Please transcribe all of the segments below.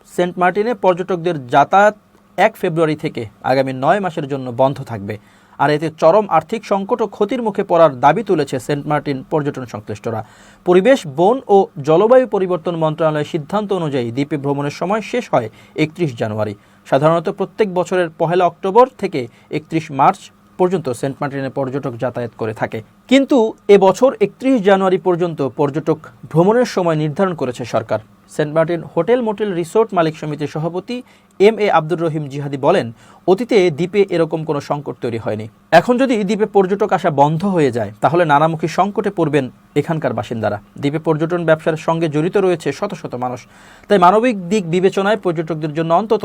Saint মার্টিনে পর্যটকদের যাতায়াত 1 ফেব্রুয়ারি থেকে আগামী 9 মাসের জন্য বন্ধ থাকবে। আর এতে চরম আর্থিক সংকট ও ক্ষতির মুখে পড়ার দাবি তুলেছে সেন্ট মার্টিন পর্যটন সংশ্লিষ্টরা। পরিবেশ, বন ও জলবায়ু পরিবর্তন মন্ত্রণালয়ের সিদ্ধান্ত অনুযায়ী দ্বীপে ভ্রমণের সময় শেষ হয় 31 জানুয়ারি। সাধারণত প্রত্যেক বছরের 1 অক্টোবর থেকে 31 মার্চ পর্যন্ত সেন্ট মার্টিনে পর্যটক যাতায়াত করে থাকে। কিন্তু এবছর 31 জানুয়ারি পর্যন্ত পর্যটক ভ্রমণের সময় নির্ধারণ করেছে সরকার। Saint Martin hotel motel resort মালিক সমিতির সভাপতি MA আব্দুর রহিম জিহাদি বলেন, অতীতে দ্বীপে এরকম কোনো সংকট তৈরি হয়নি। এখন যদি দ্বীপে পর্যটক আসা বন্ধ হয়ে যায় তাহলে নানামুখী সংকটে পড়বেন এখানকার বাসিন্দারা। দ্বীপে পর্যটন ব্যবসার সঙ্গে জড়িত রয়েছে শত শত মানুষ। তাই মানবিক দিক বিবেচনায় পর্যটকদের জন্য অন্তত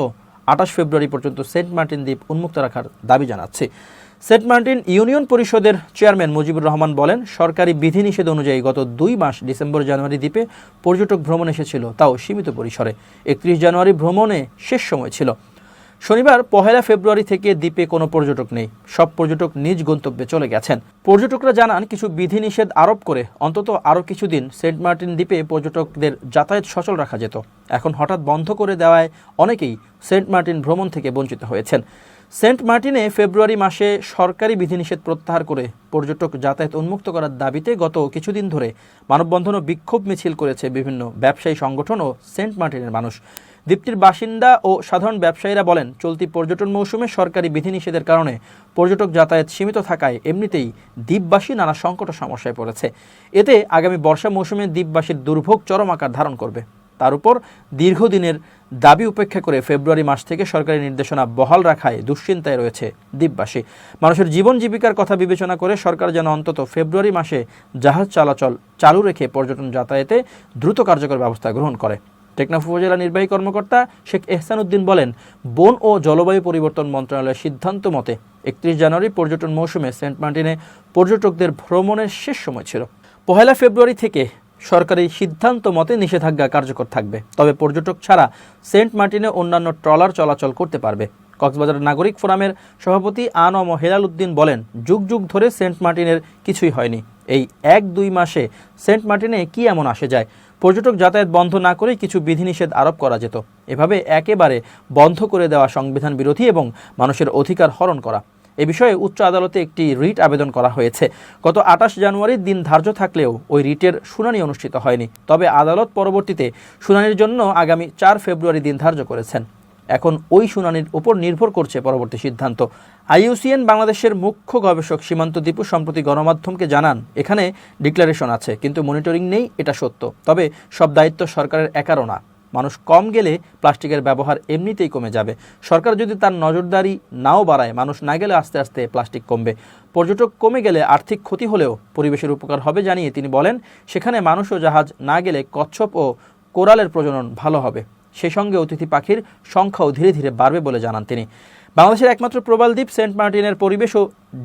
28 ফেব্রুয়ারি পর্যন্ত সেন্ট মার্টিন দ্বীপ উন্মুক্ত রাখার দাবি জানাচ্ছে। সেন্ট মার্টিন ইউনিয়ন পরিষদের চেয়ারম্যান মুজিবুর রহমান বলেন, সরকারি বিধিনিষেধ অনুযায়ী গত 2 মাস ডিসেম্বর জানুয়ারি দ্বীপে পর্যটক ভ্রমণ এসেছিল, তাও সীমিত পরিসরে। 31 জানুয়ারি ভ্রমণে শেষ সময় ছিল। শনিবার 1 ফেব্রুয়ারি থেকে দ্বীপে কোনো পর্যটক নেই। সব পর্যটক নিজ গন্তব্যে চলে গেছেন। পর্যটকরা জানান, কিছু বিধিনিষেধ আরোপ করে অন্তত আরও কিছুদিন সেন্ট মার্টিন দ্বীপে পর্যটকদের যাতায়াত সচল রাখা যেত। এখন হঠাৎ বন্ধ করে দেওয়ায় অনেকেই সেন্ট মার্টিন ভ্রমণ থেকে বঞ্চিত হয়েছেন। সেন্ট মার্টিনে ফেব্রুয়ারি মাসে সরকারি বিধিনিষেধ প্রত্যাহার করে পর্যটক যাতায়াত উন্মুক্ত করার দাবিতে গত কিছুদিন ধরে মানববন্ধন ও বিক্ষোভ মিছিল করেছে বিভিন্ন ব্যবসায়ী সংগঠন ও সেন্ট মার্টিনের মানুষ। দ্বীপটির বাসিন্দা ও সাধারণ ব্যবসায়ীরা বলেন, চলতি পর্যটন মৌসুমে সরকারি বিধিনিষেধের কারণে পর্যটক যাতায়াত সীমিত থাকায় এমনিতেই দ্বীপবাসী নানা সংকট ও সমস্যায় পড়েছে। এতে আগামী বর্ষা মৌসুমে দ্বীপবাসীর দুর্ভোগ চরম আকার ধারণ করবে। তার উপর দীর্ঘদিনের দাবি উপেক্ষা করে ফেব্রুয়ারি মাস থেকে সরকারি নির্দেশনা বহাল রাখায় দুশ্চিন্তায় রয়েছে দ্বীপবাসী। মানুষের জীবন জীবিকার কথা বিবেচনা করে সরকার যেন অন্তত ফেব্রুয়ারি মাসে জাহাজ চলাচল চালু রেখে পর্যটন যাতায়াতে দ্রুত কার্যকর ব্যবস্থা গ্রহণ করে। টেকনাফ উপজেলা নির্বাহী কর্মকর্তা শেখ এহসান উদ্দিন বলেন, বন ও জলবায়ু পরিবর্তন মন্ত্রণালয়ের সিদ্ধান্ত মতে 31 জানুয়ারি পর্যটন মৌসুমে সেন্ট মার্টিনে পর্যটকদের ভ্রমণের শেষ সময় ছিল। 1 ফেব্রুয়ারি থেকে সরকারি সিদ্ধান্ত মতে নিষেধাজ্ঞা কার্যকর থাকবে। তবে পর্যটক ছাড়া সেন্ট মার্টিনে অন্যান্য ট্রলার চলাচল করতে পারবে। কক্সবাজার নাগরিক ফোরামের সভাপতি আনম হেলাল উদ্দিন বলেন, যুগ যুগ ধরে সেন্ট মার্টিনের কিছুই হয়নি। এই 1-2 মাসে সেন্ট মার্টিনে কি এমন আসে যায়? পর্যটক যাতায়াত বন্ধ না করে কিছু বিধিনিষেধ আরোপ করা যেত। এভাবে একেবারে বন্ধ করে দেওয়া সংবিধান বিরোধী এবং মানুষের অধিকার হরণ করা। এ বিষয়ে উচ্চ আদালতে একটি রিট আবেদন করা হয়েছে। গত 28 জানুয়ারির দিন ধার্য থাকলেও ওই রিটের শুনানি অনুষ্ঠিত হয়নি। তবে আদালত পরবর্তীতে শুনানির জন্য আগামী 4 ফেব্রুয়ারি দিন ধার্য করেছেন। এখন ওই শুনানির উপর নির্ভর করছে পরবর্তী সিদ্ধান্ত। IUCN বাংলাদেশের মুখ্য গবেষক সীমান্ত দীপু সম্প্রতি গণমাধ্যমকে জানান, এখানে ডিক্লারেশন আছে কিন্তু মনিটরিং নেই, এটা সত্য। তবে সব দায়িত্ব সরকারের একারও না। মানুষ কম গেলে প্লাস্টিকের ব্যবহার এমনিতেই কমে যাবে। সরকার যদি তার নজরদারি নাও বাড়ায়, মানুষ না গেলে আস্তে আস্তে প্লাস্টিক কমবে। পর্যটক কমে গেলে আর্থিক ক্ষতি হলেও পরিবেশের উপকার হবে জানিয়ে তিনি বলেন, সেখানে মানুষ ও জাহাজ না গেলে কচ্ছপ ও কোরালের প্রজনন ভালো হবে। সেই সঙ্গে অতিথি পাখির সংখ্যাও ধীরে ধীরে বাড়বে বলে জানান তিনি। বাংলাদেশের একমাত্র প্রবাল দ্বীপ সেন্ট মার্টিনের পরিবেশ ও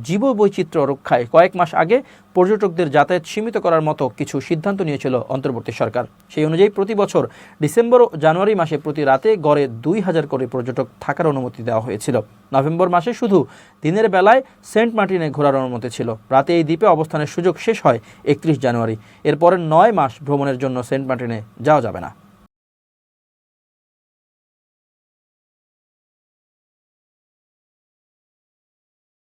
জীববৈচিত্র্য রক্ষায় কয়েক মাস আগে পর্যটকদের যাতায়াত সীমিত করার মতো কিছু সিদ্ধান্ত নিয়েছিল অন্তর্বর্তী সরকার। সেই অনুযায়ী প্রতি বছর ডিসেম্বর ও জানুয়ারি মাসে প্রতি রাতে গড়ে 2000 করে পর্যটক থাকার অনুমতি দেওয়া হয়েছিল। নভেম্বর মাসে শুধু দিনের বেলায় সেন্ট মার্টিনে ঘোরার অনুমতি ছিল। রাতে এই দ্বীপে অবস্থানের সুযোগ শেষ হয় 31 জানুয়ারি। এরপরে 9 মাস ভ্রমণের জন্য সেন্ট মার্টিনে যাওয়া যাবে না।